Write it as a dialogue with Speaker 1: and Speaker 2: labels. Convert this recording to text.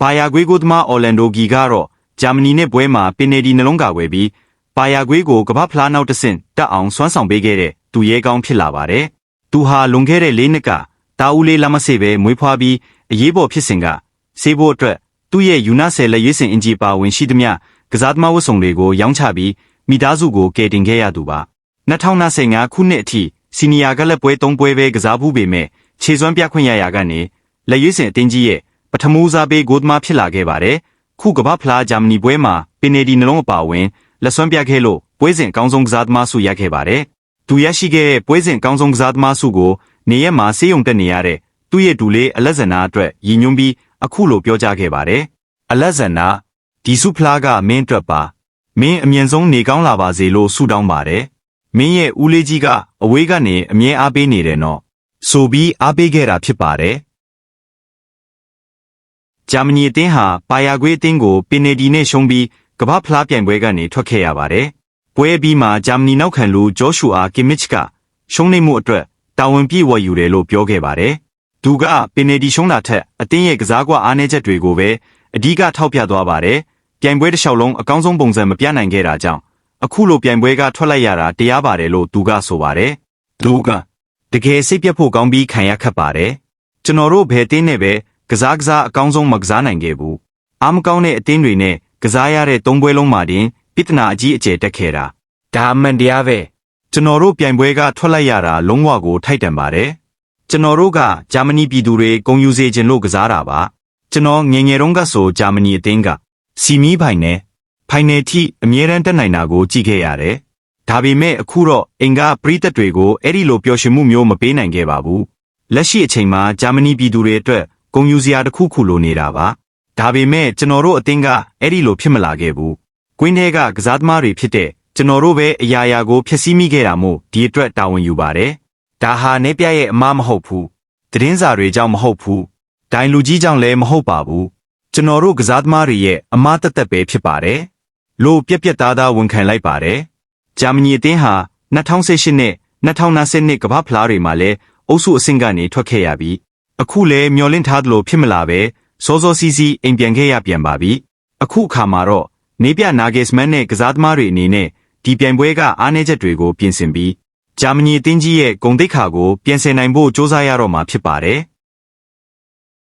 Speaker 1: ပါယာကွေးကိုသမားအော်လန်ဒိုဂီကတော့ဂျာမနီနဲ့ပွဲမှာပင်နယ်တီနှလုံးကာကွယ်ပြီးပါယာကွေးကိုကမ္ဘာဖလားနောက်တစ်ဆင့်တက်အောင်စွမ်းဆောင်ပေးခဲ့တဲ့သူရဲကောင်းဖြစ်လာပါတယ်။သူဟာလွန်ခဲ့တဲ့၄နှစ်ကတာဦးလေးလမစေပဲမွေးဖွားပြီးအရေးပေါ်ဖြစ်စဉ်ကဆေးဖို့အတွက်သူ့ရဲ့ယူနာဆယ်လက်ရွေးစင်အင်ဂျီပါဝင်ရှိသမျှကစားသမားဝတ်စုံတွေကိုရောင်းချပြီးမိသားစုကိုကယ်တင်ခဲ့ရသူပါ2025ခုနှစ်အထိစီနီယာကလပ်ပွဲ3ပွဲပဲကစားဘူးပေမဲ့ခြေစွမ်းပြခွင့်ရရာကနေလက်ရွေးစင်အတင်းကြီးရဲ့ပထမဦးစားပေးဂိုးသမားဖြစ်လာခဲ့ပါတယ်ခုကမ္ဘာဖလားဂျာမနီပွဲမှာပင်နယ်တီနှလုံးအပါဝင်လက်စွမ်းပြခဲ့လို့ပွဲစဉ်အကောင်းဆုံးကစားသမားဆုရခဲ့ပါတယ်သူရရှိခဲ့တဲ့ပွဲစဉ်အကောင်းဆုံးကစားသမားဆုကိုနေရက်မှာဆေးရုံတက်နေရတဲ့သူ့ရဲ့ဒူလေးအလက်ဇန်နာအတွက်ရည်ညွှန်းပြီးအခုလိုပြောကြားခဲ့ပါတယ်အလက်ဇန်နာဒီဆုဖလားကမင်းအတွက်ပါမင်းအမြင့်ဆုံးနေကောင်းလာပါစေလို့ဆုတောင်းပါတယ်မင်းရဲ့ဦးလေးကြီးကအဝေးကနေအမြဲအားပေးနေတယ်နော်ဆိုပြီးအားပေးခဲ့တာဖြစ်ပါတယ်ဂျာမနီအသင်းဟာပါယာကွေးအသင်းကိုပင်နယ်တီနဲ့ရှုံးပြီးကမ္ဘာဖလားပြိုင်ပွဲကနေထွက်ခဲ့ရပါတယ်ပွဲပြီးမှာဂျာမနီနောက်ခံလူဂျောရှူအာကီမစ်ချ်ကရှုံးနေမှုအတွက်တာဝန်ပြည့်ဝယူတယ်လို့ပြောခဲ့ပါတယ်သူကပင်နယ်တီရှုံးတာထက်အသင်းရဲ့ကစားကွက်အားနည်းချက်တွေကိုပဲအဓိကထောက်ပြသွားပါတယ်ပြိုင်ပွဲတစ်လျှောက်လုံးအကောင်းဆုံးပုံစံမပြနိုင်ခဲ့တာကြောင့်အခုလိုပြိုင်ပွဲကထွက်လိုက်ရတာတရားပါတယ်လို့သူကဆိုပါတယ်သူကတကယ်စိတ်ပြတ်ဖို့ကောင်းပြီးခံရခက်ပါတယ်ကျွန်တော်တို့ဘယ်တင်းနဲ့ပဲကစားအကောင်းဆုံးမကစားနိုင်ခဲ့ဘူးအားမကောင်းတဲ့အသင်းတွေနဲ့ကစားရတဲ့၃ပွဲလုံးမှာတင်ပြဿနာအကြီးအကျယ်တက်ခဲ့တာဒါအမှန်တရားပဲကျွန်တော်တို့ပြိုင်ပွဲကထွက်လိုက်ရတာလုံးဝကိုထိုက်တန်ပါတယ်ကျွန်တော်တို့ကဂျာမနီပြည်သူတွေဂုဏ်ယူစေခြင်းလို့ကစားတာပါကျွန်တော်ငယ်ငယ်တုန်းကဆိုဂျာမနီအသင်းကစီမီဖိုင်နယ်ထိအမြဲတမ်းတက်နိုင်တာကိုကြည့်ခဲ့ရတယ်ဒါပေမဲ့အခုတော့အင်္ဂါပရိသတ်တွေကိုအဲ့ဒီလိုပျော်ရွှင်မှုမျိုးမပေးနိုင်ခဲ့ပါဘူးလက်ရှိအချိန်မှာဂျာမနီပြည်သူတွေအတွက်ဂုဏ်ယူစရာတစ်ခုလိုနေတာပါဒါပေမဲ့ကျွန်တော်တို့အသင်းကအဲ့ဒီလိုဖြစ်မလာခဲ့ဘူးကွင်းထဲကကစားသမားတွေဖြစ်တဲ့ကျွန်တော်တို့ပဲအရာရာကိုဖျက်ဆီးမိခဲ့တာမို့ဒီအတွက်တာဝန်ယူပါတယ်ဒါဟာနေပြရဲ့အမားမဟုတ်ဘူးသတင်းစာတွေကြောင့်မဟုတ်ဘူးဒိုင်လူကြီးကြောင့်လည်းမဟုတ်ပါဘူးကျွန်တော်တို့ကစားသမားတွေရဲ့အမားတက်ပဲဖြစ်ပါတယ်လို့ပြက်သားဝန်ခံလိုက်ပါတယ်ဂျာမနီအသင်းဟာ2018နဲ့2022ကမ္ဘာဖလားတွေမှာလည်းအုပ်စုအဆင့်ကနေထွက်ခဲ့ရပြီးအခုလည်းမျှော်လင့်ထားသလိုဖြစ်မလာပဲစောစီးအိမ်ပြန်ခဲ့ရပြန်ပါပြီအခုအခါမှာတော့နေပြနာဂက်စမန်နဲ့ကစားသမားတွေအနေနဲ့ဒီပြိုင်ပွဲကအားနည်းချက်တွေကိုပြင်ဆင်ပြီးဂျာမနီအသင်းကြီးရဲ့ဂုဏ်သိက္ခာကိုပြင်ဆင်နိုင်ဖို့စ조사ရတော့မှာဖြစ်ပါတယ်